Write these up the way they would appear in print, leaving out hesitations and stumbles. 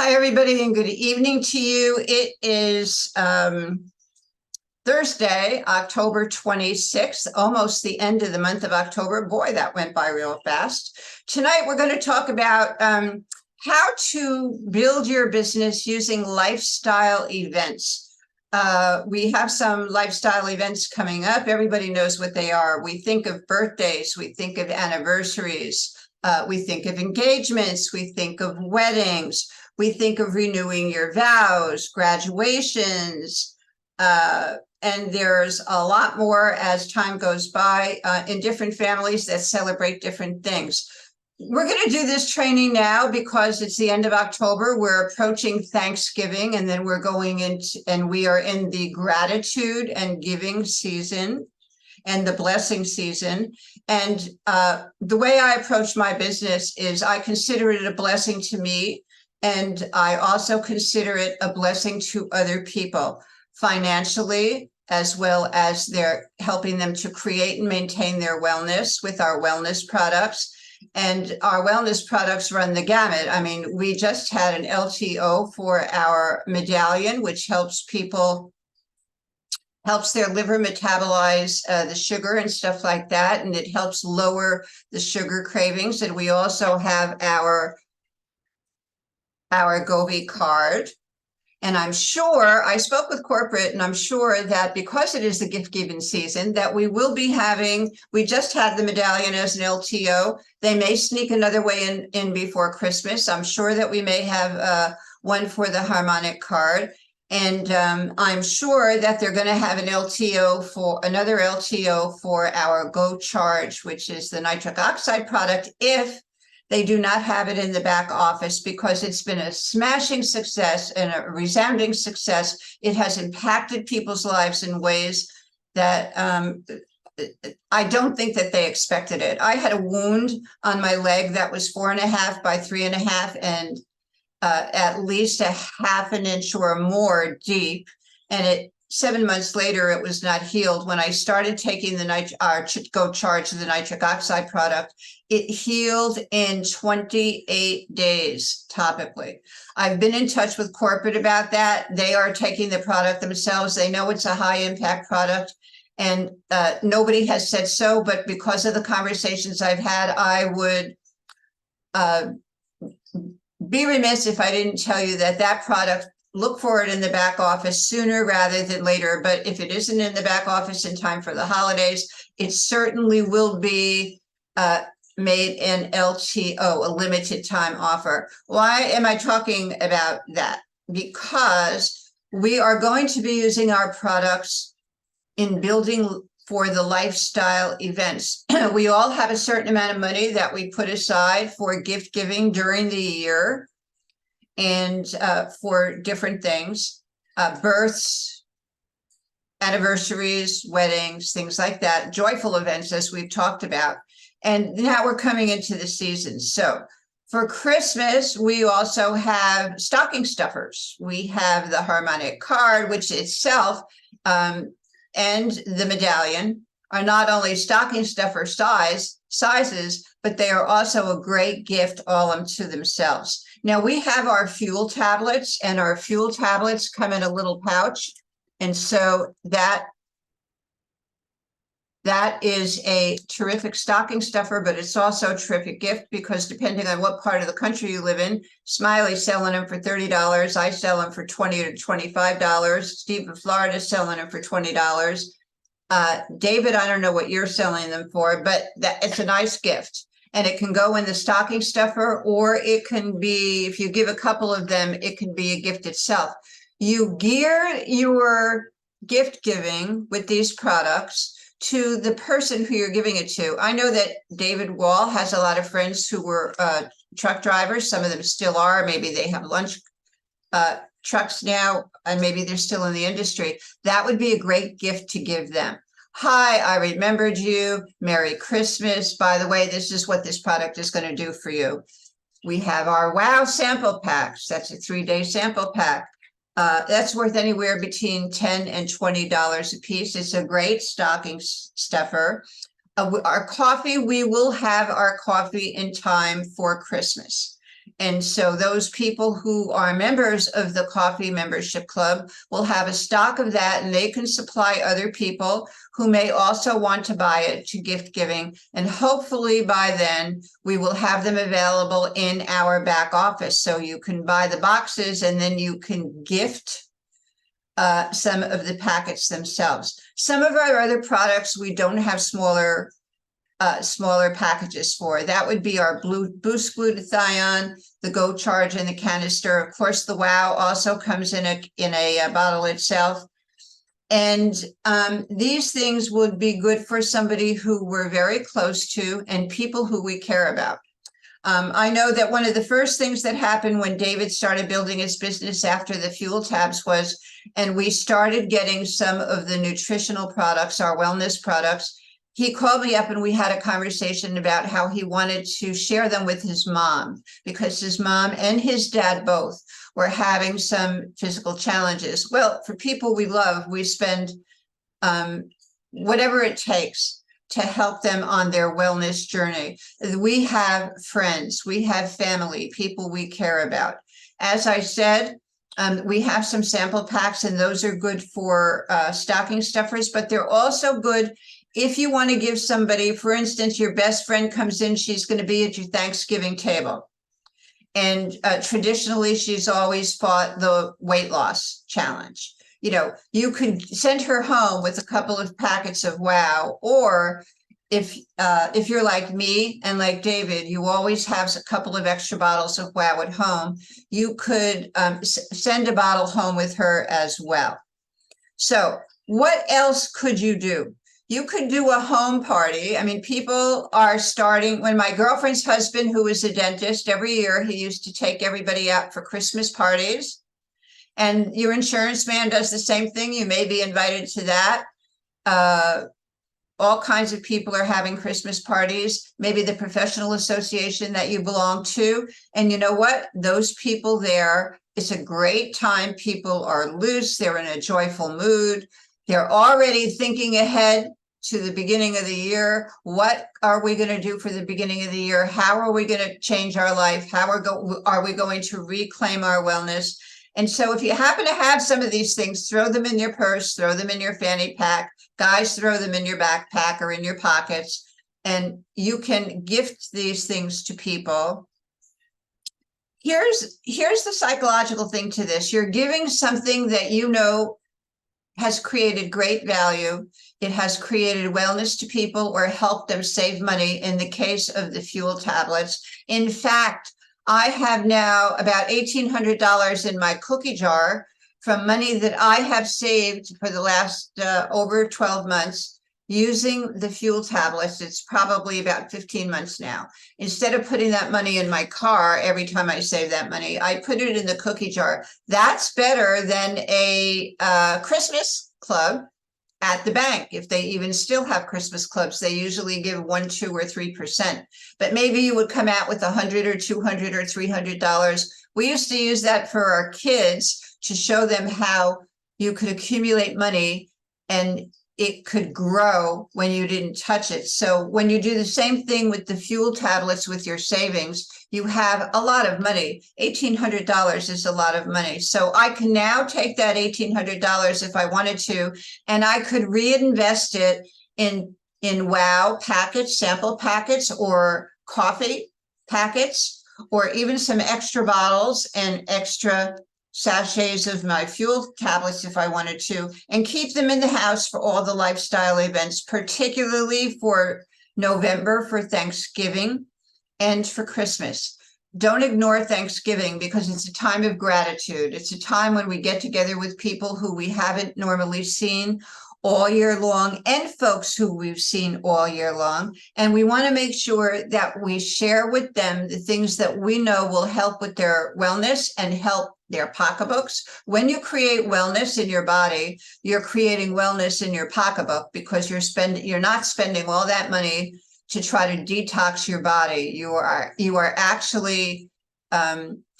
Hi, everybody, and good evening to you. It is Thursday, October 26th, almost the end of the month of October. Boy, that went by real fast. Tonight, we're going to talk about how to build your business using lifestyle events. We have some lifestyle events coming up. Everybody knows what they are. We think of birthdays, we think of anniversaries, we think of engagements, we think of weddings. We think of renewing your vows, graduations, and there's a lot more as time goes by in different families that celebrate different things. We're going to do this training now because it's the end of October. We're approaching Thanksgiving, and then we're going into, and we are in the gratitude and giving season and the blessing season. And the way I approach my business is I consider it a blessing to me. And I also consider it a blessing to other people financially, as well as they're helping them to create and maintain their wellness with our wellness products. And our wellness products run the gamut. I mean, we just had an LTO for our medallion, which helps their liver metabolize the sugar and stuff like that. And it helps lower the sugar cravings. And we also have our Govi card. And I'm sure, I spoke with corporate, and I'm sure that because it is the gift giving season, that we will be having, we just had the medallion as an LTO. They may sneak another way in before Christmas. I'm sure that we may have one for the harmonic card. And I'm sure that they're going to have another LTO for our Go Charge, which is the nitric oxide product, if they do not have it in the back office, because it's been a smashing success and a resounding success. It has impacted people's lives in ways that I don't think that they expected it. I had a wound on my leg that was 4.5 by 3.5 and at least a half an inch or more deep. And 7 months later, it was not healed. When I started taking the Go Charge, the nitric oxide product, it healed in 28 days topically. I've been in touch with corporate about that. They are taking the product themselves. They know it's a high impact product, and nobody has said so, but because of the conversations I've had, I would be remiss if I didn't tell you that product, look for it in the back office sooner rather than later. But if it isn't in the back office in time for the holidays, it certainly will be made an LTO, a limited time offer. Why am I talking about that? Because we are going to be using our products in building for the lifestyle events. We all have a certain amount of money that we put aside for gift giving during the year, and for different things, births, anniversaries, weddings, things like that, joyful events, as we've talked about. And now we're coming into the season. So for Christmas, we also have stocking stuffers. We have the harmonic card, which itself and the medallion are not only stocking stuffer sizes, but they are also a great gift all unto themselves. Now we have our fuel tablets, and our fuel tablets come in a little pouch. And so that is a terrific stocking stuffer, but it's also a terrific gift, because depending on what part of the country you live in, Smiley's selling them for $30. I sell them for $20 to $25. Steve in Florida is selling them for $20. David, I don't know what you're selling them for, but it's a nice gift. And it can go in the stocking stuffer, or it can be, if you give a couple of them, it can be a gift itself. You gear your gift giving with these products to the person who you're giving it to. I know that David Wall has a lot of friends who were truck drivers. Some of them still are. Maybe they have lunch trucks now, and maybe they're still in the industry. That would be a great gift to give them. Hi, I remembered you. Merry Christmas. By the way, this is what this product is going to do for you. We have our WOW sample packs. That's a 3-day sample pack. That's worth anywhere between $10 and $20 a piece. It's a great stocking stuffer. Our coffee, we will have our coffee in time for Christmas. And so those people who are members of the coffee membership club will have a stock of that, and they can supply other people who may also want to buy it to gift giving. And hopefully by then we will have them available in our back office. So you can buy the boxes and then you can gift some of the packets themselves. Some of our other products we don't have smaller packages for. That would be our Boost Glutathione, the Go Charge, and the canister. Of course, the Wow also comes in a bottle itself. And these things would be good for somebody who we're very close to and people who we care about. I know that one of the first things that happened when David started building his business after the fuel tabs was, and we started getting some of the nutritional products, our wellness products. He called me up and we had a conversation about how he wanted to share them with his mom, because his mom and his dad both were having some physical challenges. Well, for people we love, we spend whatever it takes to help them on their wellness journey. We have friends, we have family, people we care about. As I said, we have some sample packs, and those are good for stocking stuffers, but they're also good if you want to give somebody, for instance, your best friend comes in, she's going to be at your Thanksgiving table. And traditionally, she's always fought the weight loss challenge. You know, you could send her home with a couple of packets of Wow, or if you're like me and like David, you always have a couple of extra bottles of Wow at home, you could send a bottle home with her as well. So what else could you do? You could do a home party. I mean, people are starting. When my girlfriend's husband, who is a dentist, every year he used to take everybody out for Christmas parties. And your insurance man does the same thing. You may be invited to that. All kinds of people are having Christmas parties, maybe the professional association that you belong to. And you know what? Those people there, it's a great time. People are loose. They're in a joyful mood. They're already thinking ahead to the beginning of the year. What are we going to do for the beginning of the year? How are we going to change our life? How are we going to reclaim our wellness? And so if you happen to have some of these things, throw them in your purse, throw them in your fanny pack. Guys, throw them in your backpack or in your pockets, and you can gift these things to people. Here's the psychological thing to this. You're giving something that you know has created great value. It has created wellness to people or helped them save money in the case of the fuel tablets. In fact, I have now about $1,800 in my cookie jar from money that I have saved for the last over 12 months using the fuel tablets. It's probably about 15 months now. Instead of putting that money in my car every time I save that money, I put it in the cookie jar. That's better than a Christmas club at the bank. If they even still have Christmas clubs, they usually give 1%, 2%, or 3%. But maybe you would come out with $100 or $200 or $300. We used to use that for our kids to show them how you could accumulate money and it could grow when you didn't touch it. So when you do the same thing with the fuel tablets with your savings, you have a lot of money. $1,800 is a lot of money. So I can now take that $1,800 if I wanted to, and I could reinvest it in Wow packets, sample packets, or coffee packets, or even some extra bottles and extra sachets of my fuel tablets if I wanted to, and keep them in the house for all the lifestyle events, particularly for November, for Thanksgiving and for Christmas. Don't ignore Thanksgiving, because it's a time of gratitude. It's a time when we get together with people who we haven't normally seen all year long, and folks who we've seen all year long. And we want to make sure that we share with them the things that we know will help with their wellness and help their pocketbooks. When you create wellness in your body, you're creating wellness in your pocketbook, because you're not spending all that money to try to detox your body. You are actually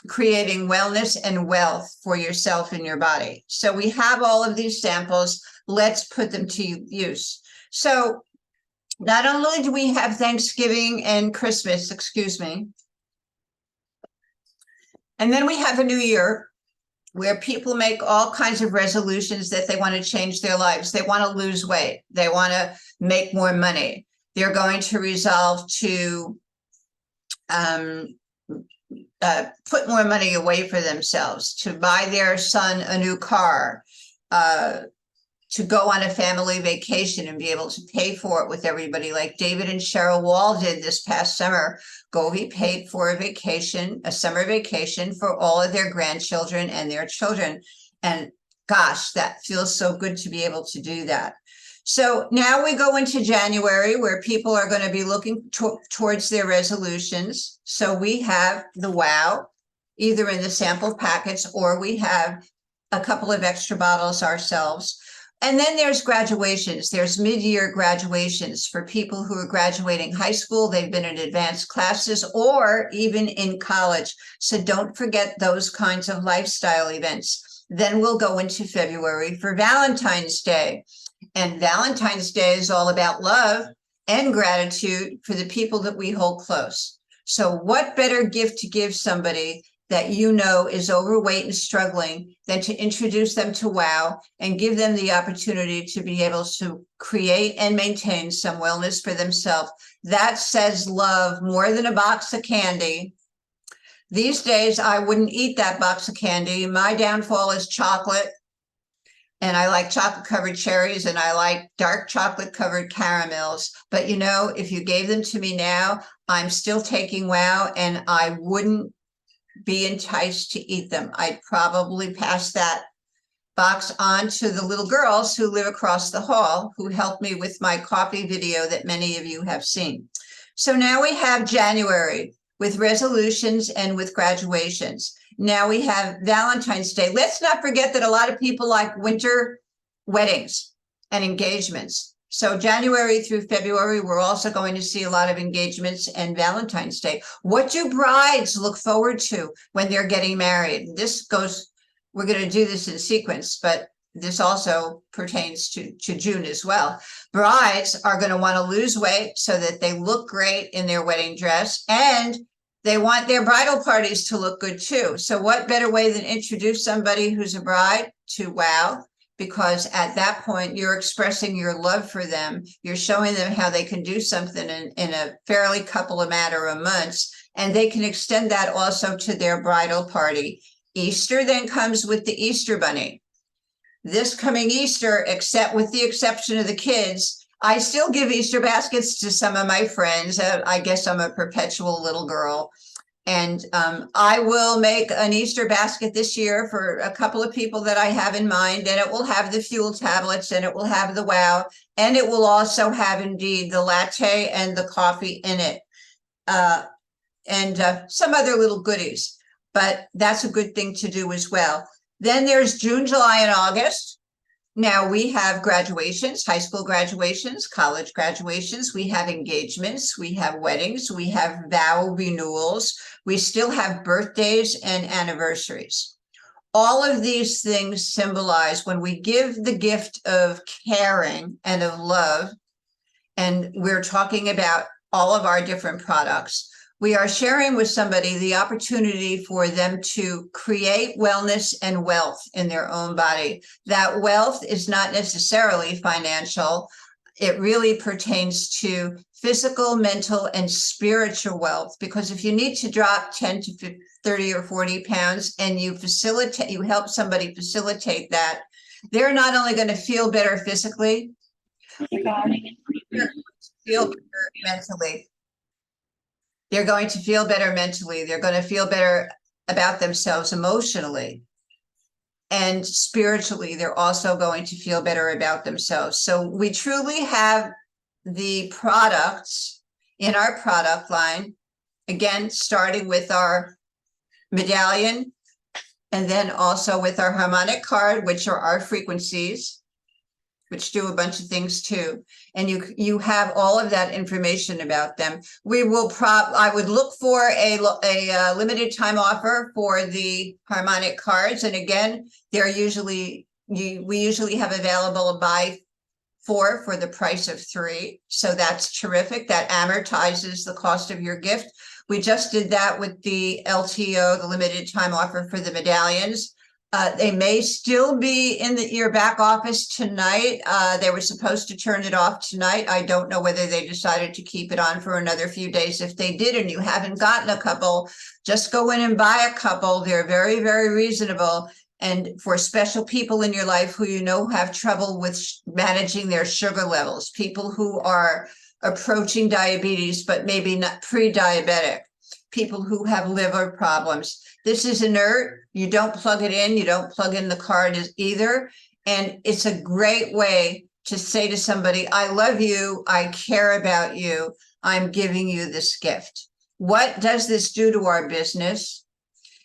creating wellness and wealth for yourself and your body. So we have all of these samples. Let's put them to use. So not only do we have Thanksgiving and Christmas, And then we have a new year where people make all kinds of resolutions that they want to change their lives. They want to lose weight. They want to make more money. They're going to resolve to put more money away for themselves, to buy their son a new car, to go on a family vacation and be able to pay for it with everybody, like David and Cheryl Wall did this past summer. Govey paid for a vacation, a summer vacation for all of their grandchildren and their children. And gosh, that feels so good to be able to do that. So now we go into January, where people are going to be looking towards their resolutions. So we have the WOW, either in the sample packets, or we have a couple of extra bottles ourselves. And then there's graduations. There's mid-year graduations for people who are graduating high school. They've been in advanced classes or even in college. So don't forget those kinds of lifestyle events. Then we'll go into February for Valentine's Day. And Valentine's Day is all about love and gratitude for the people that we hold close. So what better gift to give somebody that you know is overweight and struggling than to introduce them to WOW and give them the opportunity to be able to create and maintain some wellness for themselves. That says love more than a box of candy. These days, I wouldn't eat that box of candy. My downfall is chocolate. And I like chocolate covered cherries, and I like dark chocolate covered caramels. But you know, if you gave them to me now, I'm still taking WOW, and I wouldn't be enticed to eat them. I'd probably pass that box on to the little girls who live across the hall, who helped me with my coffee video that many of you have seen. So now we have January with resolutions and with graduations. Now we have Valentine's Day. Let's not forget that a lot of people like winter weddings and engagements. So January through February, we're also going to see a lot of engagements and Valentine's Day. What do brides look forward to when they're getting married? This goes, we're going to do this in sequence, but this also pertains to June as well. Brides are going to want to lose weight so that they look great in their wedding dress, and they want their bridal parties to look good too. So what better way than introduce somebody who's a bride to WOW? Because at that point, you're expressing your love for them. You're showing them how they can do something in a fairly couple of matter of months, and they can extend that also to their bridal party. Easter then comes with the Easter Bunny. This coming Easter, except with the exception of the kids, I still give Easter baskets to some of my friends. I guess I'm a perpetual little girl. And I will make an Easter basket this year for a couple of people that I have in mind, and it will have the fuel tablets, and it will have the WOW, and it will also have indeed the latte and the coffee in it, and some other little goodies. But that's a good thing to do as well. Then there's June, July, and August. Now we have graduations, high school graduations, college graduations, we have engagements, we have weddings, we have vow renewals, we still have birthdays and anniversaries. All of these things symbolize when we give the gift of caring and of love, and we're talking about all of our different products, we are sharing with somebody the opportunity for them to create wellness and wealth in their own body. That wealth is not necessarily financial. It really pertains to physical, mental, and spiritual wealth. Because if you need to drop 10 to 30 or 40 pounds and you help somebody facilitate that, they're not only going to feel better physically, feel better mentally. They're going to feel better mentally. They're going to feel better about themselves emotionally. And spiritually, they're also going to feel better about themselves. So we truly have the products in our product line, again, starting with our medallion, and then also with our harmonic card, which are our frequencies, which do a bunch of things too. And you have all of that information about them. I would look for a limited time offer for the harmonic cards. And again, we usually have available a buy 4 for the price of 3. So that's terrific. That amortizes the cost of your gift. We just did that with the LTO, the limited time offer for the medallions. They may still be in your back office tonight. They were supposed to turn it off tonight. I don't know whether they decided to keep it on for another few days. If they did and you haven't gotten a couple, just go in and buy a couple. They're very, very reasonable. And for special people in your life who you know have trouble with managing their sugar levels, people who are approaching diabetes, but maybe not pre-diabetic, people who have liver problems. This is inert. You don't plug it in. You don't plug in the card either. And it's a great way to say to somebody, I love you. I care about you. I'm giving you this gift. What does this do to our business?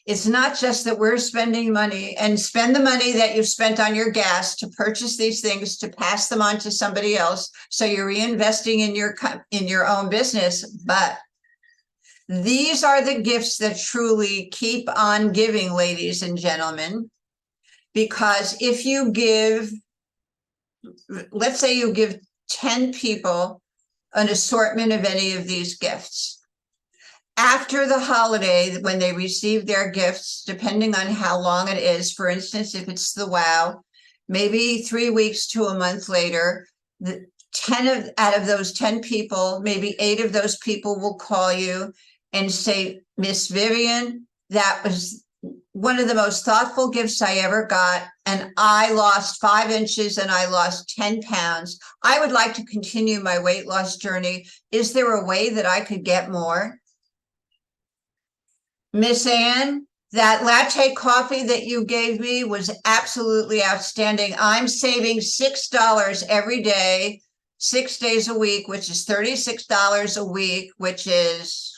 It's not just that we're spending money and spend the money that you've spent on your gas to purchase these things, to pass them on to somebody else. So you're reinvesting in your own business, but these are the gifts that truly keep on giving, ladies and gentlemen, because if you give, let's say you give 10 people an assortment of any of these gifts. After the holiday, when they receive their gifts, depending on how long it is, for instance, if it's the WOW, maybe 3 weeks to a month later, out of those 10 people, maybe 8 of those people will call you and say, Miss Vivian, that was one of the most thoughtful gifts I ever got. And I lost 5 inches and I lost 10 pounds. I would like to continue my weight loss journey. Is there a way that I could get more? Miss Ann, that latte coffee that you gave me was absolutely outstanding. I'm saving $6 every day, 6 days a week, which is $36 a week, which is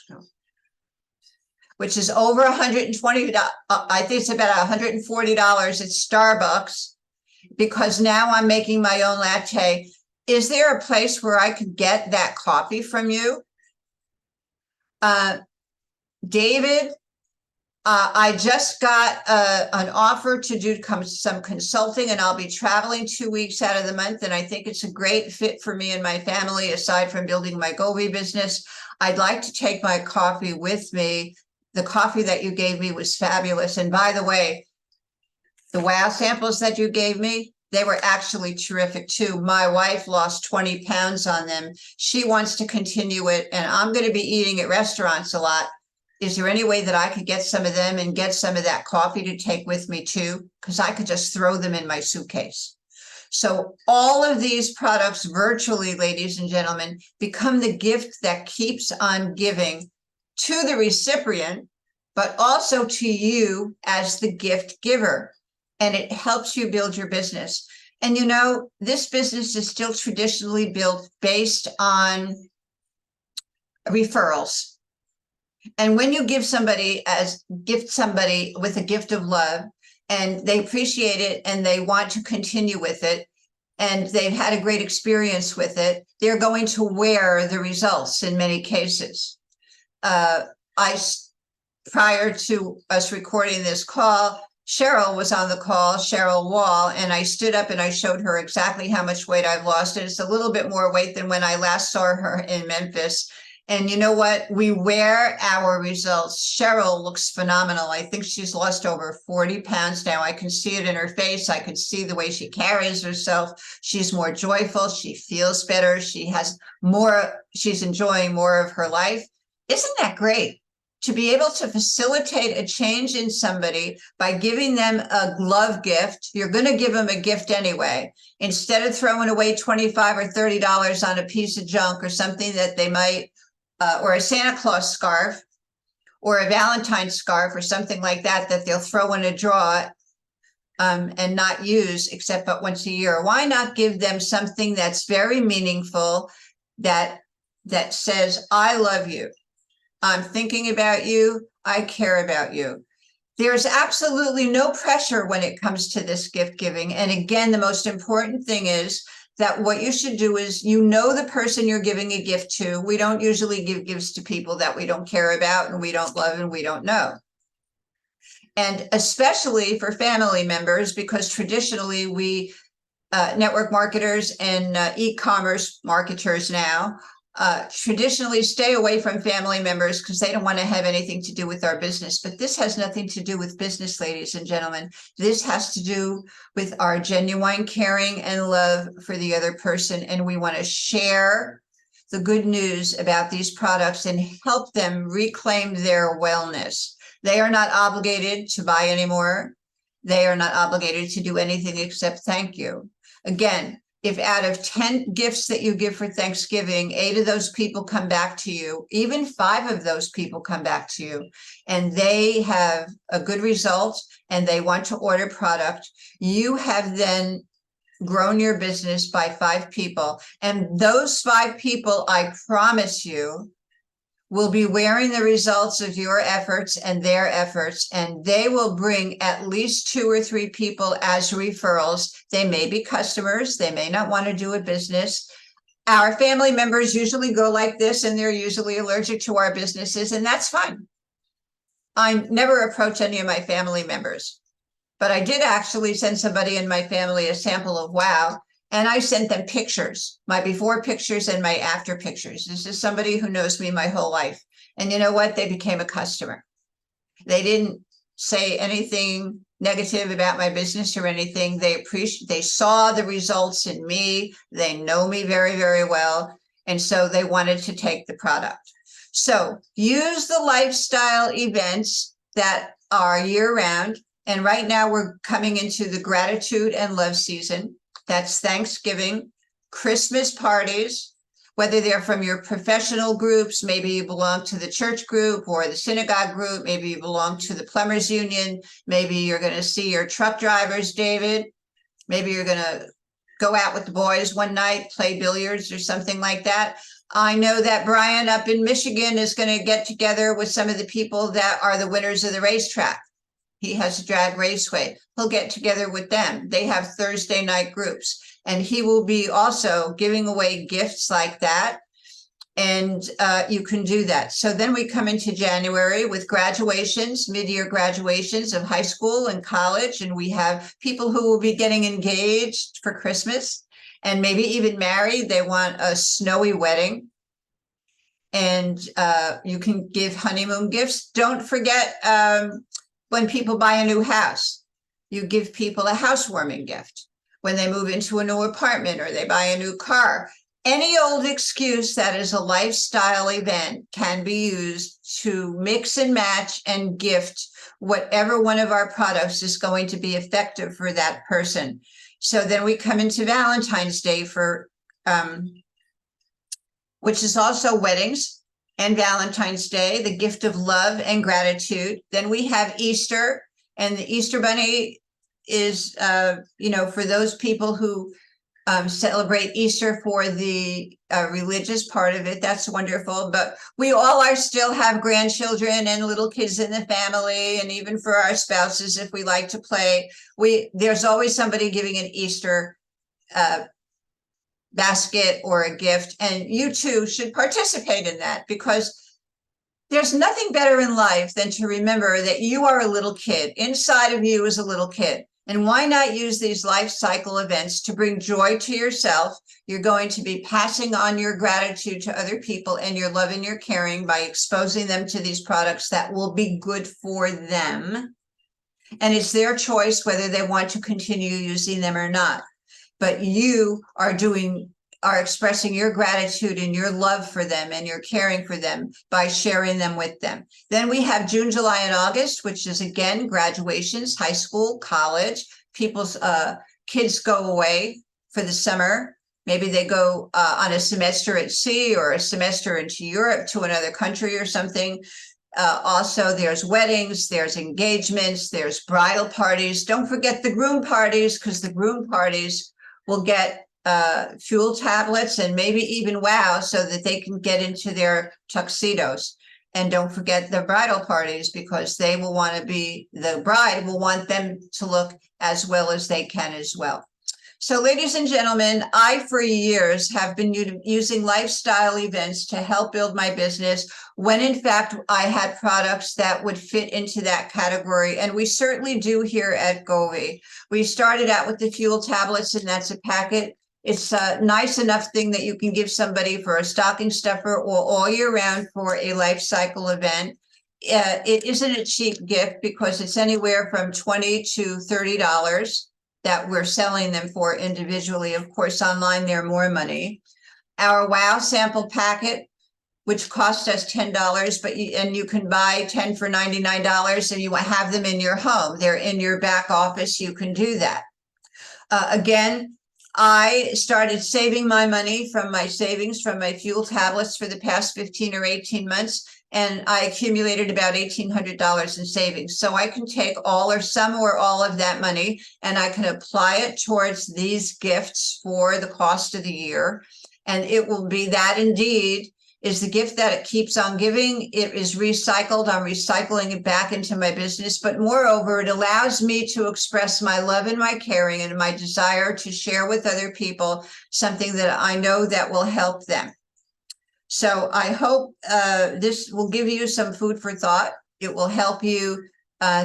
over $120. I think it's about $140 at Starbucks, because now I'm making my own latte. Is there a place where I could get that coffee from you? David, I just got an offer to do some consulting, and I'll be traveling 2 weeks out of the month. And I think it's a great fit for me and my family, aside from building my Govi business. I'd like to take my coffee with me. The coffee that you gave me was fabulous. And by the way, the WOW samples that you gave me, they were actually terrific too. My wife lost 20 pounds on them. She wants to continue it, and I'm going to be eating at restaurants a lot. Is there any way that I could get some of them and get some of that coffee to take with me too? Because I could just throw them in my suitcase. So all of these products virtually, ladies and gentlemen, become the gift that keeps on giving to the recipient, but also to you as the gift giver. And it helps you build your business. And you know, this business is still traditionally built based on referrals. And when you gift somebody with a gift of love, and they appreciate it and they want to continue with it, and they've had a great experience with it, they're going to wear the results in many cases. Prior to us recording this call, Cheryl was on the call, Cheryl Wall, and I stood up and I showed her exactly how much weight I've lost. And it's a little bit more weight than when I last saw her in Memphis. And you know what? We wear our results. Cheryl looks phenomenal. I think she's lost over 40 pounds now. I can see it in her face. I can see the way she carries herself. She's more joyful. She feels better. She's enjoying more of her life. Isn't that great? To be able to facilitate a change in somebody by giving them a glove gift. You're going to give them a gift anyway. Instead of throwing away $25 or $30 on a piece of junk or something that they might, or a Santa Claus scarf or a Valentine's scarf or something like that, that they'll throw in a drawer and not use except but once a year. Why not give them something that's very meaningful, that says, I love you. I'm thinking about you. I care about you. There's absolutely no pressure when it comes to this gift giving. And again, the most important thing is that what you should do is, you know, the person you're giving a gift to. We don't usually give gifts to people that we don't care about and we don't love and we don't know. And especially for family members, because traditionally we network marketers and e-commerce marketers now traditionally stay away from family members because they don't want to have anything to do with our business. But this has nothing to do with business, ladies and gentlemen. This has to do with our genuine caring and love for the other person. And we want to share the good news about these products and help them reclaim their wellness. They are not obligated to buy anymore. They are not obligated to do anything except thank you. Again, if out of 10 gifts that you give for Thanksgiving, 8 of those people come back to you, even 5 of those people come back to you, and they have a good result and they want to order product, you have then grown your business by 5 people. And those 5 people, I promise you, will be wearing the results of your efforts and their efforts, and they will bring at least 2 or 3 people as referrals. They may be customers, they may not want to do a business. Our family members usually go like this, and they're usually allergic to our businesses, and that's fine. I never approach any of my family members, but I did actually send somebody in my family a sample of WOW. And I sent them pictures, my before pictures and my after pictures. This is somebody who knows me my whole life. And you know what? They became a customer. They didn't say anything negative about my business or anything. They saw the results in me. They know me very, very well. And so they wanted to take the product. So use the lifestyle events that are year round. And right now we're coming into the gratitude and love season. That's Thanksgiving, Christmas parties, whether they're from your professional groups, maybe you belong to the church group or the synagogue group, maybe you belong to the plumbers union, maybe you're going to see your truck drivers, David, maybe you're going to go out with the boys one night, play billiards or something like that. I know that Brian up in Michigan is going to get together with some of the people that are the winners of the racetrack. He has a drag raceway. He'll get together with them. They have Thursday night groups, and he will be also giving away gifts like that. And you can do that. So then we come into January with graduations, mid-year graduations of high school and college. And we have people who will be getting engaged for Christmas and maybe even married. They want a snowy wedding. And you can give honeymoon gifts. Don't forget, when people buy a new house, you give people a housewarming gift. When they move into a new apartment or they buy a new car, any old excuse that is a lifestyle event can be used to mix and match and gift whatever one of our products is going to be effective for that person. So then we come into Valentine's Day for, which is also weddings. And Valentine's Day, the gift of love and gratitude. Then we have Easter, and the Easter Bunny is, for those people who celebrate Easter for the religious part of it. That's wonderful. But we all still have grandchildren and little kids in the family, and even for our spouses, if we like to play, there's always somebody giving an Easter basket or a gift, and you too should participate in that, because there's nothing better in life than to remember that you are a little kid. Inside of you is a little kid. And why not use these life cycle events to bring joy to yourself? You're going to be passing on your gratitude to other people and your love and your caring by exposing them to these products that will be good for them. And it's their choice whether they want to continue using them or not. But you are expressing your gratitude and your love for them and your caring for them by sharing them with them. Then we have June, July, and August, which is again graduations, high school, college. People's kids go away for the summer. Maybe they go on a semester at sea or a semester into Europe to another country or something. Also, there's weddings, there's engagements, there's bridal parties. Don't forget the groom parties, because the groom parties will get fuel tablets and maybe even WOW so that they can get into their tuxedos. And don't forget the bridal parties, because they will want to be, the bride will want them to look as well as they can as well. So ladies and gentlemen, I for years have been using lifestyle events to help build my business, when in fact I had products that would fit into that category. And we certainly do here at Govee. We started out with the fuel tablets, and that's a packet It's a nice enough thing that you can give somebody for a stocking stuffer or all year round for a life cycle event. It isn't a cheap gift because it's anywhere from $20 to $30 that we're selling them for individually. Of course, online, they're more money. Our WOW sample packet, which cost us $10, but you can buy 10 for $99 and you have them in your home. They're in your back office. You can do that. Again, I started saving my money from my savings from my fuel tablets for the past 15 or 18 months. And I accumulated about $1,800 in savings. So I can take all or some or all of that money and I can apply it towards these gifts for the cost of the year. And it will be that indeed is the gift that it keeps on giving. It is recycled. I'm recycling it back into my business. But moreover, it allows me to express my love and my caring and my desire to share with other people something that I know that will help them. So I hope this will give you some food for thought. It will help you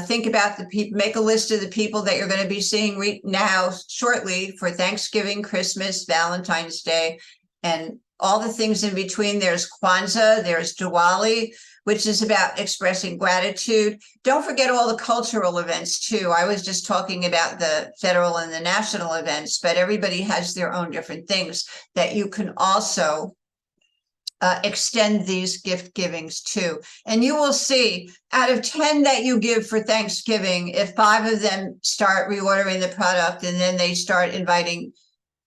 think about the people, make a list of the people that you're going to be seeing now shortly for Thanksgiving, Christmas, Valentine's Day, and all the things in between. There's Kwanzaa, there's Diwali, which is about expressing gratitude. Don't forget all the cultural events too. I was just talking about the federal and the national events, but everybody has their own different things that you can also extend these gift givings to. And you will see out of 10 that you give for Thanksgiving, if 5 of them start reordering the product and then they start inviting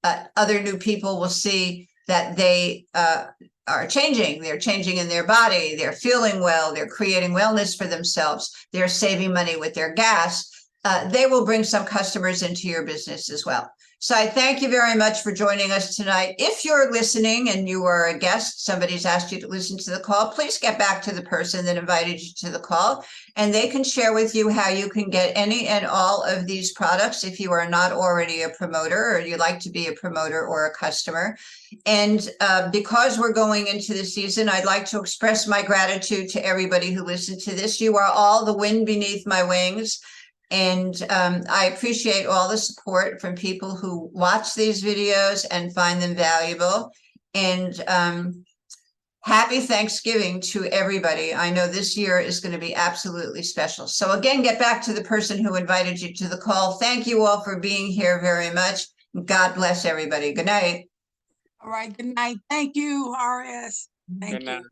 other new people, will see that they are changing. They're changing in their body. They're feeling well. They're creating wellness for themselves. They're saving money with their gas. They will bring some customers into your business as well. So I thank you very much for joining us tonight. If you're listening and you are a guest, somebody's asked you to listen to the call, please get back to the person that invited you to the call, and they can share with you how you can get any and all of these products if you are not already a promoter or you'd like to be a promoter or a customer. And because we're going into the season, I'd like to express my gratitude to everybody who listened to this. You are all the wind beneath my wings. And I appreciate all the support from people who watch these videos and find them valuable. And happy Thanksgiving to everybody. I know this year is going to be absolutely special. So again, get back to the person who invited you to the call. Thank you all for being here very much. God bless everybody. Good night. All right. Good night. Thank you, RS. Thank you.